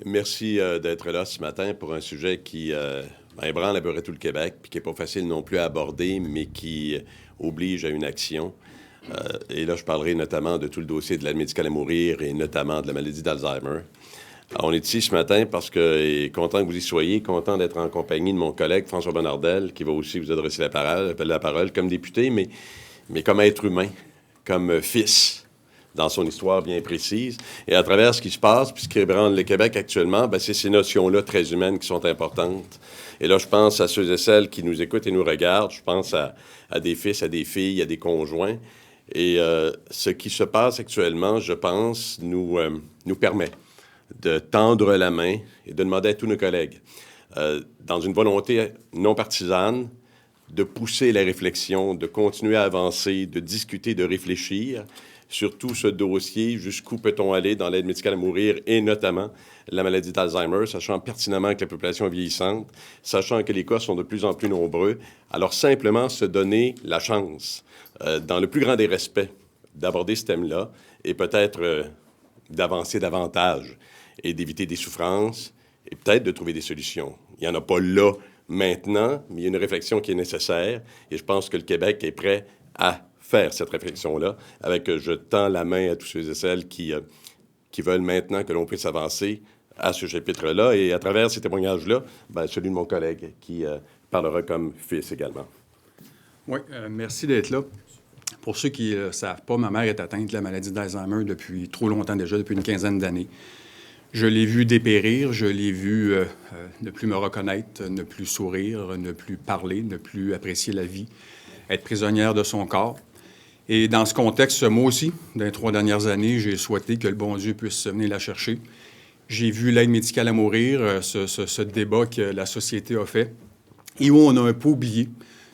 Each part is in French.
Merci d'être là ce matin pour un sujet qui ébranle à peu près tout le Québec, puis qui n'est pas facile non plus à aborder, mais qui oblige à une action. Et là, je parlerai notamment de tout le dossier de l'aide médicale à mourir et notamment de la maladie d'Alzheimer. On est ici ce matin parce que, et content que vous y soyez, content d'être en compagnie de mon collègue François Bonnardel, qui va aussi vous adresser la parole comme député, mais comme être humain, comme fils, dans son histoire bien précise. Et à travers ce qui se passe, puis ce qui ébranle le Québec actuellement, bien, c'est ces notions-là très humaines qui sont importantes. Et là, je pense à ceux et celles qui nous écoutent et nous regardent. Je pense à des fils, à des filles, à des conjoints. Et ce qui se passe actuellement, je pense, nous permet de tendre la main et de demander à tous nos collègues, dans une volonté non partisane, de pousser la réflexion, de continuer à avancer, de discuter, de réfléchir sur tout ce dossier, jusqu'où peut-on aller dans l'aide médicale à mourir et notamment la maladie d'Alzheimer, sachant pertinemment que la population est vieillissante, sachant que les cas sont de plus en plus nombreux. Alors simplement se donner la chance, dans le plus grand des respects, d'aborder ce thème-là et peut-être d'avancer davantage et d'éviter des souffrances et peut-être de trouver des solutions. Il n'y en a pas là maintenant, mais il y a une réflexion qui est nécessaire et je pense que le Québec est prêt à faire cette réflexion-là avec je tends la main à tous ceux et celles qui veulent maintenant que l'on puisse avancer à ce chapitre-là et à travers ces témoignages-là, bien, celui de mon collègue qui parlera comme fils également. Oui, merci d'être là. Pour ceux qui ne savent pas, ma mère est atteinte de la maladie d'Alzheimer depuis trop longtemps déjà, depuis une quinzaine d'années. Je l'ai vu dépérir, je l'ai vu ne plus me reconnaître, ne plus sourire, ne plus parler, ne plus apprécier la vie, être prisonnière de son corps. Et dans ce contexte, moi aussi, dans les 3 dernières années, j'ai souhaité que le bon Dieu puisse venir la chercher. J'ai vu l'aide médicale à mourir, ce débat que la société a fait, et où on a un peu oublié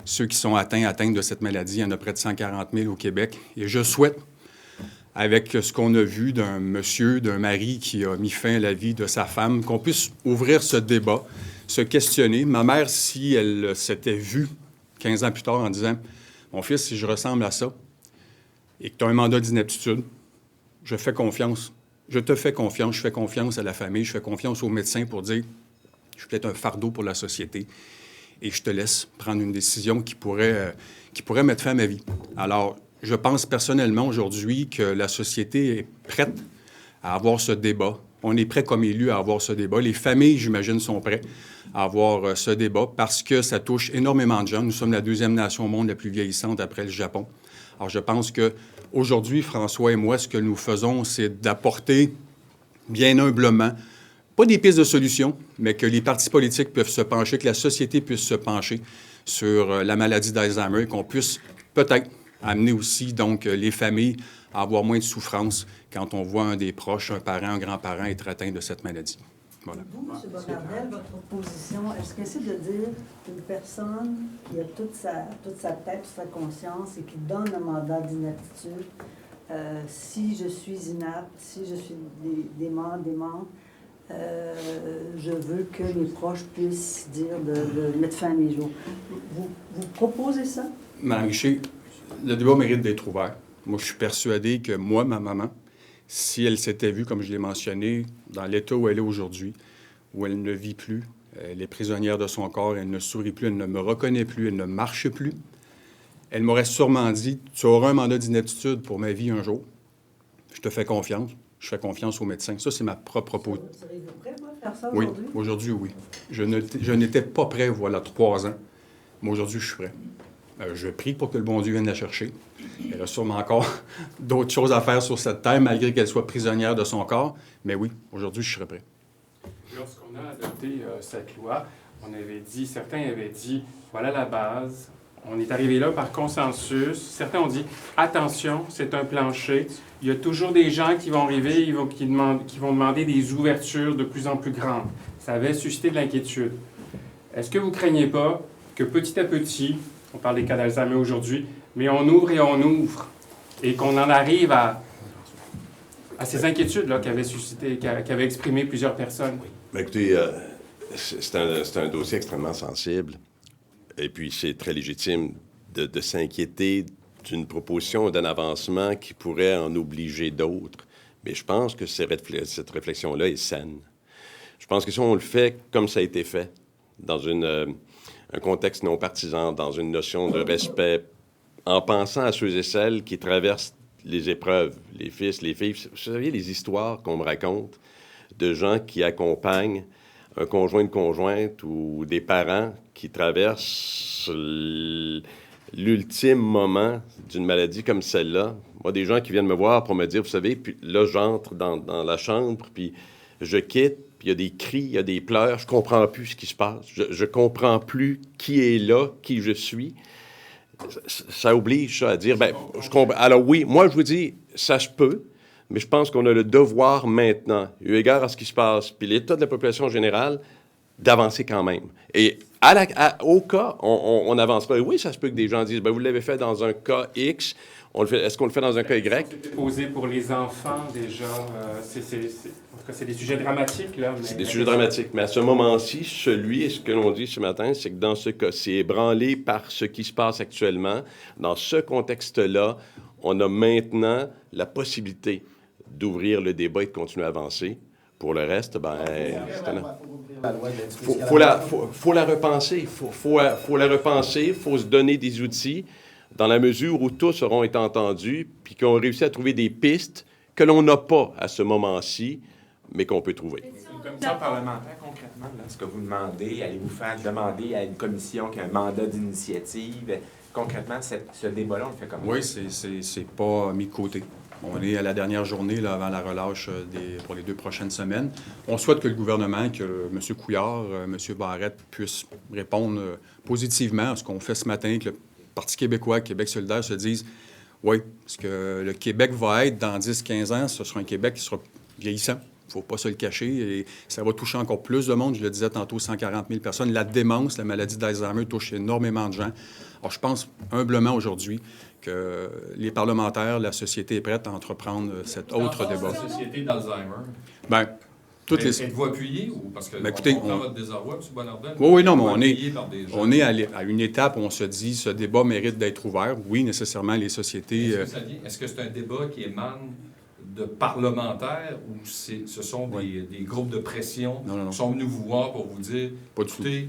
ceux qui sont atteints de cette maladie. Il y en a près de 140 000 au Québec. Et je souhaite, avec ce qu'on a vu d'un monsieur, d'un mari qui a mis fin à la vie de sa femme, qu'on puisse ouvrir ce débat, se questionner. Ma mère, si elle s'était vue 15 ans plus tard en disant « Mon fils, si je ressemble à ça, et que tu as un mandat d'inaptitude, je fais confiance. Je te fais confiance, je fais confiance à la famille, je fais confiance aux médecins pour dire je suis peut-être un fardeau pour la société et je te laisse prendre une décision qui pourrait mettre fin à ma vie. » Alors, je pense personnellement aujourd'hui que la société est prête à avoir ce débat. On est prêt comme élus à avoir ce débat. Les familles, j'imagine, sont prêtes à avoir ce débat parce que ça touche énormément de gens. Nous sommes la 2e nation au monde la plus vieillissante après le Japon. Alors, je pense qu'aujourd'hui, François et moi, ce que nous faisons, c'est d'apporter bien humblement, pas des pistes de solutions, mais que les partis politiques peuvent se pencher, que la société puisse se pencher sur la maladie d'Alzheimer et qu'on puisse peut-être amener aussi donc les familles à avoir moins de souffrance quand on voit un des proches, un parent, un grand-parent être atteint de cette maladie. Voilà. Vous, M. Bonnardel, votre position, est-ce que c'est de dire qu'une personne qui a toute sa tête, toute sa conscience et qui donne un mandat d'inaptitude, si je suis inapte, si je suis des membres, je veux que mes proches puissent dire de mettre fin à mes jours. Vous proposez ça? Mme Richer, le débat mérite d'être ouvert. Moi, je suis persuadé que moi, ma maman, si elle s'était vue, comme je l'ai mentionné, dans l'état où elle est aujourd'hui, où elle ne vit plus, elle est prisonnière de son corps, elle ne sourit plus, elle ne me reconnaît plus, elle ne marche plus, elle m'aurait sûrement dit « Tu auras un mandat d'inaptitude pour ma vie un jour. Je te fais confiance. Je fais confiance aux médecins. » Ça, c'est ma propre position. Serez-vous prêt, moi, à faire ça Oui, aujourd'hui? aujourd'hui, oui. Je n'étais pas prêt, voilà, 3 ans. Mais aujourd'hui, je suis prêt. Je prie pour que le bon Dieu vienne la chercher. Elle a sûrement encore d'autres choses à faire sur cette terre, malgré qu'elle soit prisonnière de son corps. Mais oui, aujourd'hui, je serai prêt. Lorsqu'on a adopté cette loi, certains avaient dit, voilà la base. On est arrivé là par consensus. Certains ont dit, attention, c'est un plancher. Il y a toujours des gens qui vont arriver, qui vont demander des ouvertures de plus en plus grandes. Ça avait suscité de l'inquiétude. Est-ce que vous ne craignez pas que petit à petit, on parle des cas d'Alzheimer aujourd'hui, mais on ouvre, et qu'on en arrive à ces inquiétudes-là qu'avaient exprimées plusieurs personnes? Bien, écoutez, c'est un dossier extrêmement sensible. Et puis, c'est très légitime de s'inquiéter d'une proposition, d'un avancement qui pourrait en obliger d'autres. Mais je pense que cette réflexion-là est saine. Je pense que si on le fait comme ça a été fait, dans un contexte non partisan, dans une notion de respect, en pensant à ceux et celles qui traversent les épreuves, les fils, les filles. Vous savez, les histoires qu'on me raconte de gens qui accompagnent un conjoint, une conjointe ou des parents qui traversent l'ultime moment d'une maladie comme celle-là. Moi, des gens qui viennent me voir pour me dire, vous savez, puis là, j'entre dans la chambre, puis je quitte, puis il y a des cris, il y a des pleurs, je comprends plus ce qui se passe. Je comprends plus qui est là, qui je suis. Ça oblige ça à dire, ben, je comprends. Alors oui, moi, je vous dis, ça se peut, mais je pense qu'on a le devoir maintenant, eu égard à ce qui se passe, puis l'état de la population générale, d'avancer quand même. Et au cas, on n'avance pas. Oui, ça se peut que des gens disent, ben, vous l'avez fait dans un cas X, est-ce qu'on le fait dans un cas Y? C'était posé pour les enfants, déjà. En tout cas, c'est des sujets dramatiques, là. C'est des sujets dramatiques. Mais à ce moment-ci, ce que l'on dit ce matin, c'est que dans ce cas, c'est ébranlé par ce qui se passe actuellement. Dans ce contexte-là, on a maintenant la possibilité d'ouvrir le débat et de continuer à avancer. Pour le reste, ben, faut la repenser. Faut la repenser. Faut se donner des outils dans la mesure où tous auront été entendus, puis qu'on réussit à trouver des pistes que l'on n'a pas à ce moment-ci, mais qu'on peut trouver. Une commission parlementaire, concrètement, là, ce que vous demandez, allez-vous faire demander à une commission qui a un mandat d'initiative? Concrètement, ce débat-là, on le fait comment? Oui, c'est pas mis de côté. On est à la dernière journée là, avant la relâche pour les 2 prochaines semaines. On souhaite que le gouvernement, que M. Couillard, M. Barrette puissent répondre positivement à ce qu'on fait ce matin, que le Parti québécois, Québec solidaire se disent « Oui, parce que le Québec va être, dans 10-15 ans, ce sera un Québec qui sera vieillissant. Il ne faut pas se le cacher. Et ça va toucher encore plus de monde. Je le disais tantôt, 140 000 personnes. La démence, la maladie d'Alzheimer touche énormément de gens. Alors, je pense humblement aujourd'hui que les parlementaires, la société est prête à entreprendre cet autre débat. La société d'Alzheimer. Bien, toutes les... Êtes-vous appuyé ou parce que écoutez, on comprend votre désarroi, M. Bonardel? Oui, non, mais on est à une étape où on se dit ce débat mérite d'être ouvert. Oui, nécessairement, les sociétés... Est-ce que c'est un débat qui émane de parlementaires ou ce sont des groupes de pression qui sont venus vous voir pour vous dire, écoutez,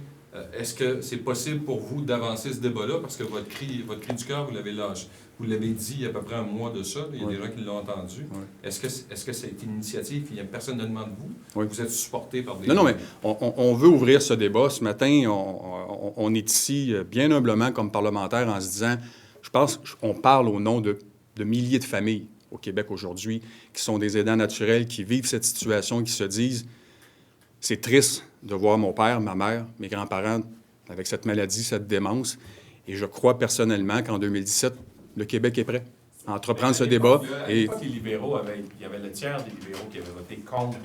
est-ce que c'est possible pour vous d'avancer ce débat-là? Parce que votre cri du cœur, vous l'avez lâché. Vous l'avez dit il y a à peu près un mois de ça. Il y a des gens qui l'ont entendu. Est-ce que c'est une initiative? Il n'y a personne ne demande vous? Vous êtes supporté par des... Non, mais on veut ouvrir ce débat. Ce matin, on est ici bien humblement comme parlementaire en se disant, je pense qu'on parle au nom de milliers de familles au Québec aujourd'hui qui sont des aidants naturels, qui vivent cette situation, qui se disent, c'est triste de voir mon père, ma mère, mes grands-parents avec cette maladie, cette démence. Et je crois personnellement qu'en 2017, le Québec est prêt à entreprendre ce débat. À l'époque, les libéraux il y avait le tiers des libéraux qui avaient voté contre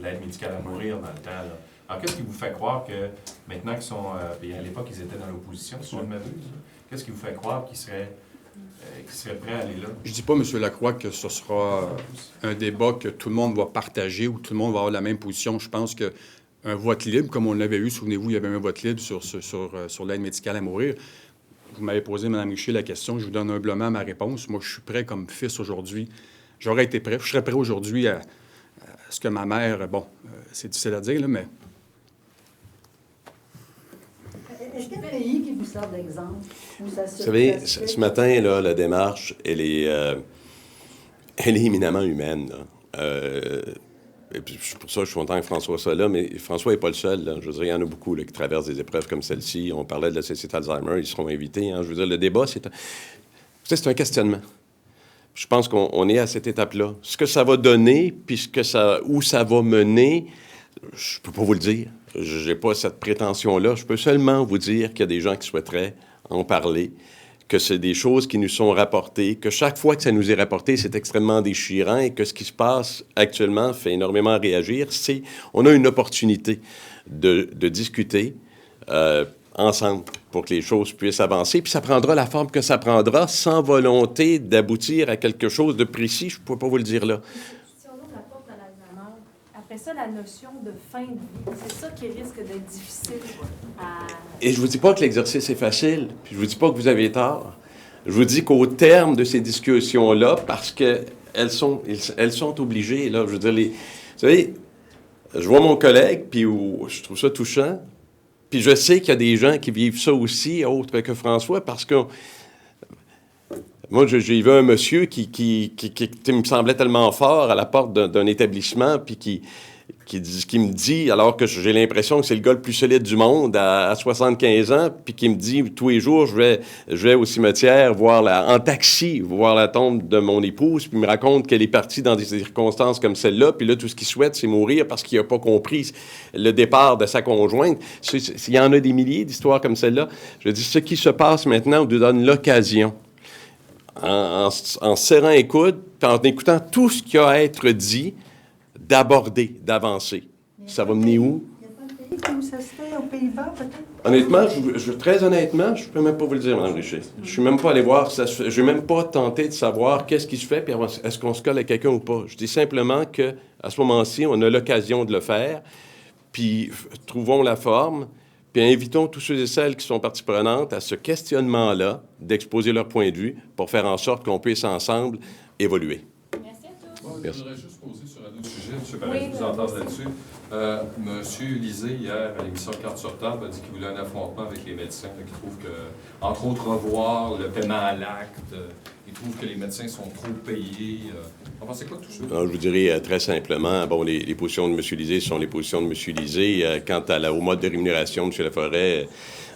l'aide médicale à mourir dans le temps. Là. Alors, qu'est-ce qui vous fait croire que, maintenant qu'ils sont... et à l'époque, ils étaient dans l'opposition, si je ne m'abuse. Qu'est-ce qui vous fait croire qu'ils seraient prêts à aller là? Je ne dis pas, M. Lacroix, que ce sera un débat que tout le monde va partager ou tout le monde va avoir la même position. Je pense qu'un vote libre, comme on l'avait eu, souvenez-vous, il y avait un vote libre sur l'aide médicale à mourir. Vous m'avez posé, Mme Richer, la question. Je vous donne humblement ma réponse. Moi, je suis prêt comme fils aujourd'hui. J'aurais été prêt. Je serais prêt aujourd'hui à ce que ma mère... Bon, c'est difficile à dire, là, mais... Est-ce qu'il y a un pays qui vous sert d'exemple? Vous savez, ce matin, là, la démarche, elle est éminemment humaine. Et puis, pour ça, je suis content que François soit là, mais François n'est pas le seul. Là. Je veux dire, il y en a beaucoup là, qui traversent des épreuves comme celle-ci. On parlait de la société Alzheimer, ils seront invités. Hein. Je veux dire, le débat, c'est un questionnement. Je pense qu'on est à cette étape-là. Ce que ça va donner, puis où ça va mener, je ne peux pas vous le dire. Je n'ai pas cette prétention-là. Je peux seulement vous dire qu'il y a des gens qui souhaiteraient en parler, que c'est des choses qui nous sont rapportées, que chaque fois que ça nous est rapporté, c'est extrêmement déchirant et que ce qui se passe actuellement fait énormément réagir. On a une opportunité de discuter ensemble pour que les choses puissent avancer. Puis ça prendra la forme que ça prendra sans volonté d'aboutir à quelque chose de précis. Je ne peux pas vous le dire là. Si on ouvre la porte à l'Alzheimer, après ça, la notion de fin de vie, c'est ça qui risque d'être difficile à... Et je vous dis pas que l'exercice est facile, puis je vous dis pas que vous avez tort. Je vous dis qu'au terme de ces discussions-là, parce qu'elles sont obligées, là, je veux dire, vous savez, je vois mon collègue, puis je trouve ça touchant. Puis je sais qu'il y a des gens qui vivent ça aussi, autres que François, parce que moi, j'ai vu un monsieur qui me semblait tellement fort à la porte d'un établissement, puis qui me dit, alors que j'ai l'impression que c'est le gars le plus solide du monde à 75 ans, puis qui me dit, tous les jours, je vais au cimetière en taxi, voir la tombe de mon épouse, puis il me raconte qu'elle est partie dans des circonstances comme celle-là, puis là, tout ce qu'il souhaite, c'est mourir parce qu'il n'a pas compris le départ de sa conjointe. Il y en a des milliers d'histoires comme celle-là. Je dis, ce qui se passe maintenant, on nous donne l'occasion, en serrant les coudes, puis en écoutant tout ce qui a à être dit, d'aborder, d'avancer. Ça va mener où? Il n'y a pas de pays comme ça se fait aux Pays-Bas, peut-être? Honnêtement, très honnêtement, je ne peux même pas vous le dire, Mme Richer. Je ne suis même pas allé voir, je n'ai même pas tenté de savoir qu'est-ce qui se fait, puis est-ce qu'on se colle à quelqu'un ou pas. Je dis simplement qu'à ce moment-ci, on a l'occasion de le faire, puis trouvons la forme, puis invitons tous ceux et celles qui sont partie prenante à ce questionnement-là, d'exposer leur point de vue, pour faire en sorte qu'on puisse ensemble évoluer. Merci à tous. Moi, je voudrais juste poser sur un autre sujet, M. Oui, Paris, je vous entends là-dessus. M. Lisée, hier, à l'émission Carte sur table, a dit qu'il voulait un affrontement avec les médecins, qu'il trouve que, entre autres, revoir le paiement à l'acte, il trouve que les médecins sont trop payés. Vous pensez quoi de tout ça? Alors, je vous dirais très simplement, bon, les positions de M. Lisée sont les positions de M. Lisée. Quant au mode de rémunération de M. Laforêt,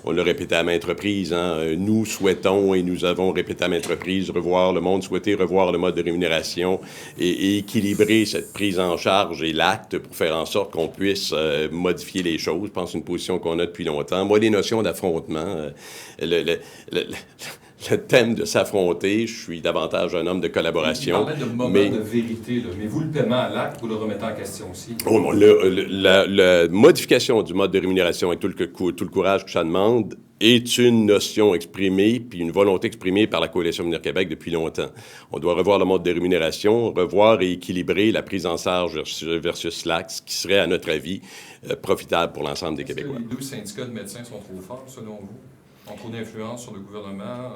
on l'a répété à maintes reprises. Nous souhaitons et nous avons répété à maintes reprises le monde souhaitait revoir le mode de rémunération et équilibrer cette prise en charge et l'acte pour faire en sorte qu'on puisse modifier les choses. Je pense que c'est une position qu'on a depuis longtemps. Moi, les notions d'affrontement, le thème de s'affronter, je suis davantage un homme de collaboration. Vous parlez de moment de vérité, là. Mais vous, le paiement à l'acte, vous le remettez en question aussi. Oh, non, la modification du mode de rémunération et tout le courage que ça demande est une notion exprimée, puis une volonté exprimée par la Coalition Avenir Québec depuis longtemps. On doit revoir le mode de rémunération, revoir et équilibrer la prise en charge versus l'acte, ce qui serait, à notre avis, profitable pour l'ensemble des Québécois. Les 2 syndicats de médecins sont trop forts, selon vous? Ont trop d'influence sur le gouvernement.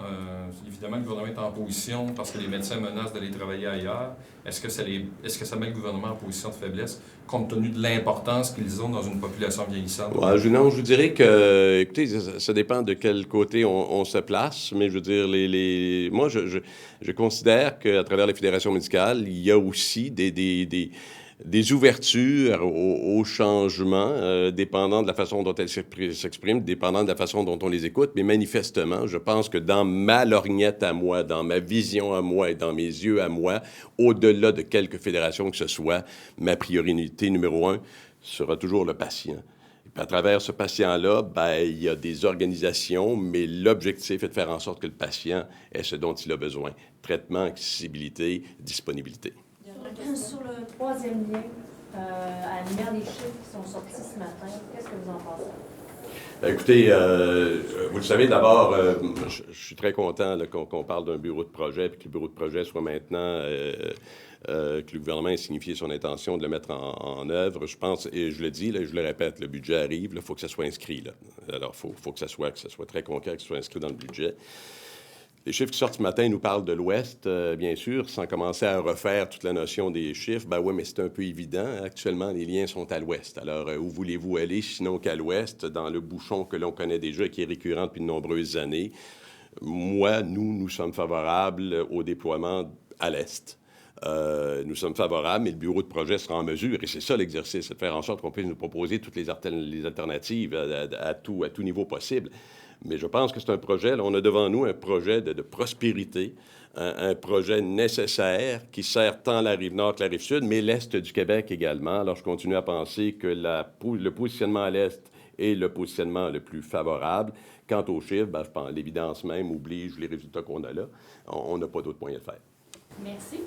Évidemment, le gouvernement est en position parce que les médecins menacent d'aller travailler ailleurs. Est-ce que ça met le gouvernement en position de faiblesse, compte tenu de l'importance qu'ils ont dans une population vieillissante? Ouais, je vous dirais que, écoutez, ça dépend de quel côté on se place, mais je veux dire, moi, je considère qu'à travers les fédérations médicales, il y a aussi des ouvertures au changement, dépendant de la façon dont elles s'expriment, dépendant de la façon dont on les écoute. Mais manifestement, je pense que dans ma lorgnette à moi, dans ma vision à moi et dans mes yeux à moi, au-delà de quelque fédération que ce soit, ma priorité numéro 1 sera toujours le patient. Et puis à travers ce patient-là, il y a des organisations, mais l'objectif est de faire en sorte que le patient ait ce dont il a besoin. Traitement, accessibilité, disponibilité. Sur le 3e lien, à la lumière des chiffres qui sont sortis ce matin, qu'est-ce que vous en pensez? Écoutez, vous le savez, d'abord, je suis très content qu'on parle d'un bureau de projet, puis que le bureau de projet soit maintenant, que le gouvernement ait signifié son intention de le mettre en œuvre. Je pense, et je le dis, là, je le répète, le budget arrive, il faut que ça soit inscrit. Là. Alors, il faut que ça soit très concret, que ça soit inscrit dans le budget. Les chiffres qui sortent ce matin nous parlent de l'Ouest, bien sûr, sans commencer à refaire toute la notion des chiffres. Oui, mais c'est un peu évident. Actuellement, les liens sont à l'Ouest. Alors, où voulez-vous aller, sinon qu'à l'Ouest, dans le bouchon que l'on connaît déjà et qui est récurrent depuis de nombreuses années? Moi, nous sommes favorables au déploiement à l'Est. Nous sommes favorables, mais le bureau de projet sera en mesure, et c'est ça l'exercice, c'est de faire en sorte qu'on puisse nous proposer toutes les alternatives à tout niveau possible. Mais je pense que c'est un projet, là, on a devant nous un projet de prospérité, un projet nécessaire qui sert tant la Rive-Nord que la Rive-Sud, mais l'Est du Québec également. Alors, je continue à penser que le positionnement à l'Est est le positionnement le plus favorable. Quant aux chiffres, je pense l'évidence même oblige les résultats qu'on a là. On n'a pas d'autre moyen de faire. Merci.